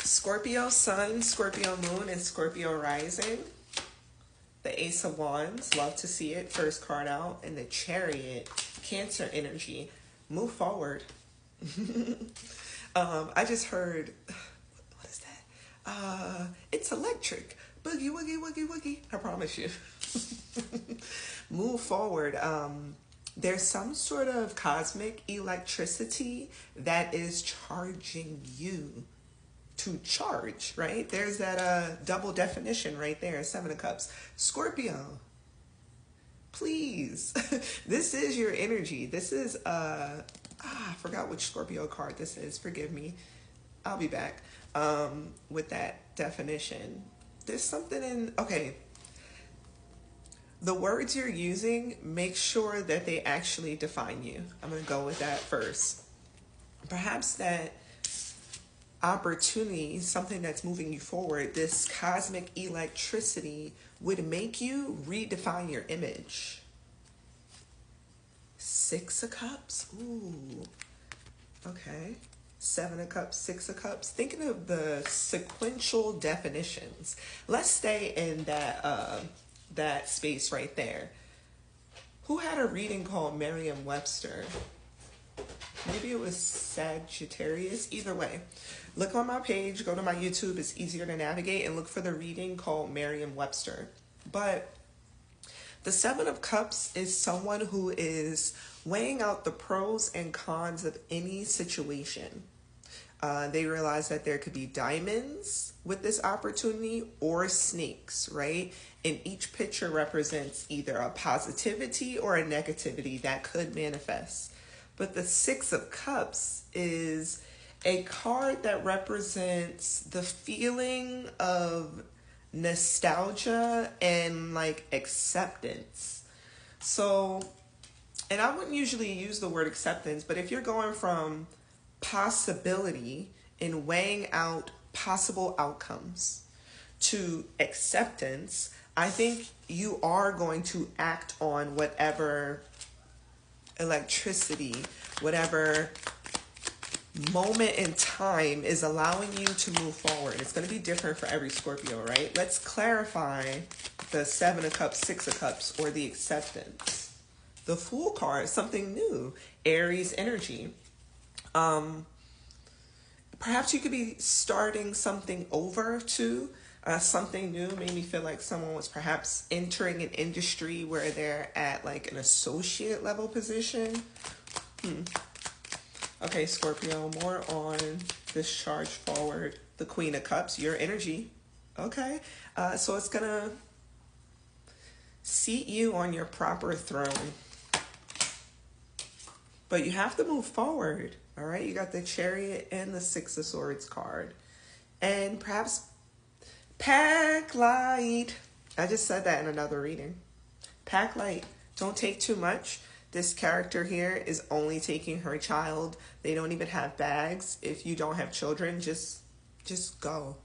Scorpio sun, Scorpio moon, and Scorpio rising. The Ace of Wands, love to see it. First card out. And the Chariot, Cancer energy. Move forward. I just heard, what is that? It's electric. Boogie, woogie, woogie, woogie. I promise you. Move forward. There's some sort of cosmic electricity that is charging you to charge, right? There's that double definition right there, Seven of Cups. Scorpio, please. This is your energy. This is, I forgot which Scorpio card this is. Forgive me. I'll be back with that definition. There's something in, okay. The words you're using, make sure that they actually define you. I'm going to go with that first. Perhaps that opportunity, something that's moving you forward, this cosmic electricity would make you redefine your image. Six of Cups. Ooh. Okay. Seven of Cups, Six of Cups. Thinking of the sequential definitions. Let's stay in that space right there. Who had a reading called Merriam-Webster? Maybe it was Sagittarius. Either way, look on my page, go to my YouTube. It's easier to navigate, and look for the reading called Merriam-Webster. But the Seven of Cups is someone who is weighing out the pros and cons of any situation. They realize that there could be diamonds with this opportunity or snakes, right? And each picture represents either a positivity or a negativity that could manifest. But the Six of Cups is a card that represents the feeling of nostalgia and like acceptance. So, and I wouldn't usually use the word acceptance, but if you're going from possibility and weighing out possible outcomes to acceptance, I think you are going to act on whatever electricity, whatever moment in time is allowing you to move forward. It's going to be different for every Scorpio, right? Let's clarify the Seven of Cups, Six of Cups, or the acceptance. The Fool card, something new, Aries energy. Perhaps you could be starting something over too. Something new made me feel like someone was perhaps entering an industry where they're at like an associate level position. Okay, Scorpio, more on this charge forward. The Queen of Cups, your energy. Okay, so it's gonna seat you on your proper throne. But you have to move forward, all right? You got the Chariot and the Six of Swords card. And perhaps pack light. I just said that in another reading. Pack light. Don't take too much. This character here is only taking her child. They don't even have bags. If you don't have children, just go.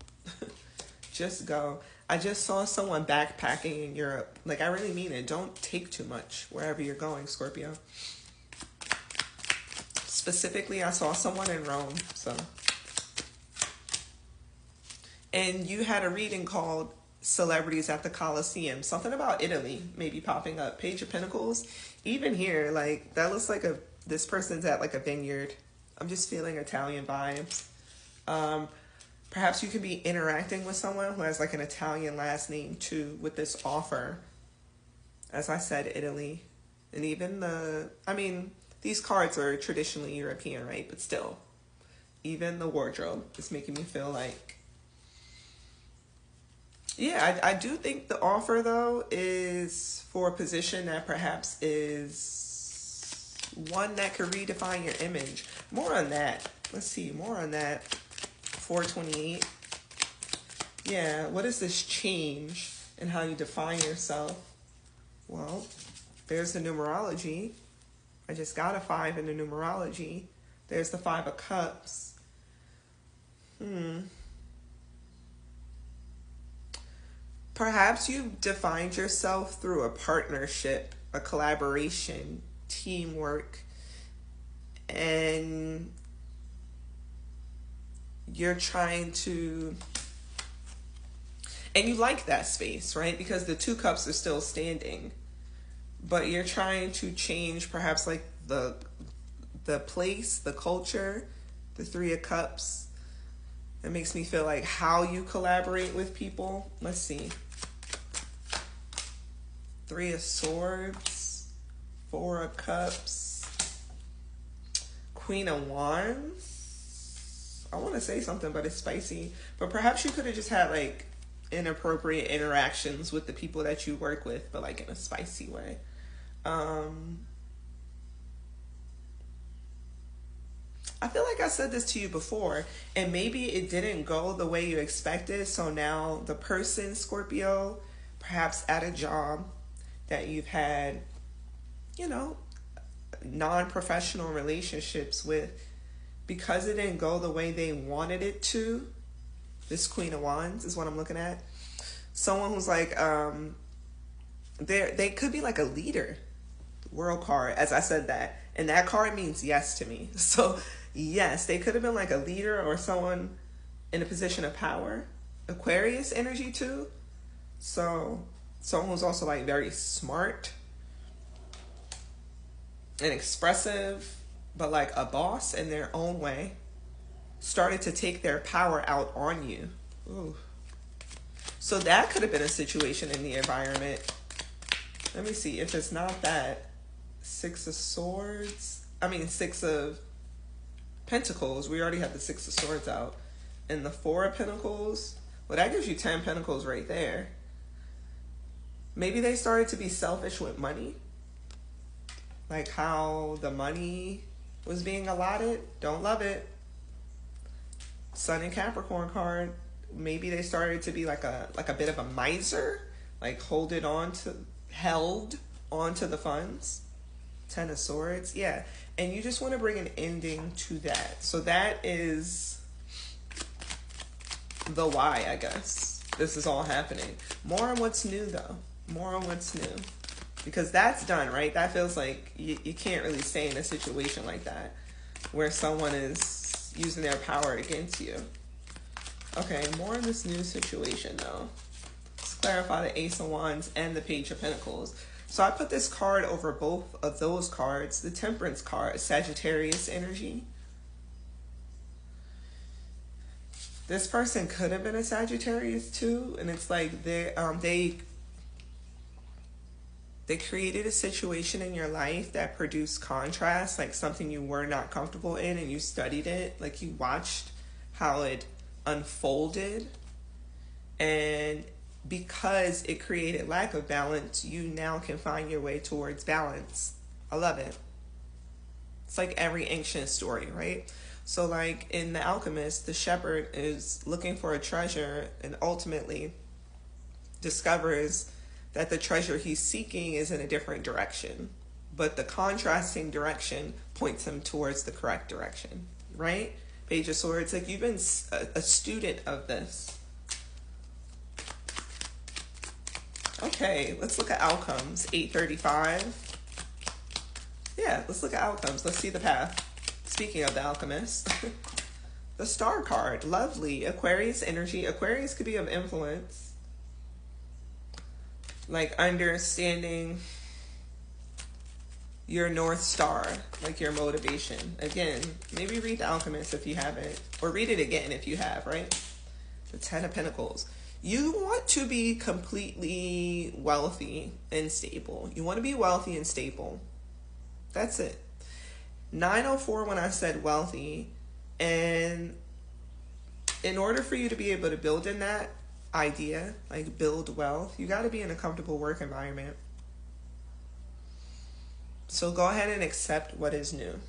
Just go. I just saw someone backpacking in Europe. Like, I really mean it. Don't take too much wherever you're going, Scorpio. Specifically, I saw someone in Rome, so. And you had a reading called Celebrities at the Colosseum. Something about Italy maybe popping up. Page of Pentacles. Even here, like, that looks like this person's at like a vineyard. I'm just feeling Italian vibes. Perhaps you could be interacting with someone who has like an Italian last name too with this offer. As I said, Italy. And even these cards are traditionally European, right? But still, even the wardrobe is making me feel like, yeah, I do think the offer, though, is for a position that perhaps is one that could redefine your image. More on that. Let's see, more on that. 428. Yeah, what is this change in how you define yourself? Well, there's the numerology. I just got a 5 in the numerology. There's the 5 of Cups. Perhaps you've defined yourself through a partnership, a collaboration, teamwork, and you're trying to, and you like that space, right? Because the two cups are still standing, but you're trying to change perhaps like the place, the culture, the three of cups. It makes me feel like how you collaborate with people. Let's see. Three of Swords, Four of Cups, Queen of Wands. I want to say something, but it's spicy. But perhaps you could have just had like inappropriate interactions with the people that you work with, but like in a spicy way. I feel like I said this to you before, and maybe it didn't go the way you expected. So now the person, Scorpio, perhaps at a job that you've had, you know, non-professional relationships with, because it didn't go the way they wanted it to. This Queen of Wands is what I'm looking at. Someone who's like, they could be like a leader. World card, as I said that. And that card means yes to me. So yes, they could have been like a leader or someone in a position of power. Aquarius energy too. So someone who's also like very smart and expressive, but like a boss in their own way, started to take their power out on you. Ooh. So that could have been a situation in the environment. Let me see if it's not that. Six of Pentacles. We already have the Six of Swords out. And the Four of Pentacles. Well, that gives you 10 Pentacles right there. Maybe they started to be selfish with money. Like how the money was being allotted. Don't love it. Sun and Capricorn card. Maybe they started to be like a bit of a miser. Like held onto the funds. Ten of Swords. Yeah. And you just want to bring an ending to that. So that is the why, I guess. This is all happening. More on what's new, though. More on what's new. Because that's done, right? That feels like you can't really stay in a situation like that where someone is using their power against you. Okay, more in this new situation, though. Let's clarify the Ace of Wands and the Page of Pentacles. So I put this card over both of those cards. The Temperance card, Sagittarius energy. This person could have been a Sagittarius too, and it's like they created a situation in your life that produced contrast, like something you were not comfortable in, and you studied it, like you watched how it unfolded, and because it created lack of balance, you now can find your way towards balance. I love it. It's like every ancient story, right? So like in The Alchemist, the shepherd is looking for a treasure and ultimately discovers that the treasure he's seeking is in a different direction. But the contrasting direction points him towards the correct direction, right? Page of Swords, like you've been a student of this. Okay, let's look at outcomes. 835. Yeah, let's look at outcomes. Let's see the path. Speaking of the Alchemist, the Star card, lovely. Aquarius energy. Aquarius could be of influence. Like understanding your North Star, like your motivation. Again, maybe read The Alchemist if you haven't, or read it again if you have, right? The Ten of Pentacles. You want to be completely wealthy and stable. You want to be wealthy and stable. That's it. 904 when I said wealthy, and in order for you to be able to build in that idea, like build wealth, you got to be in a comfortable work environment. So go ahead and accept what is new.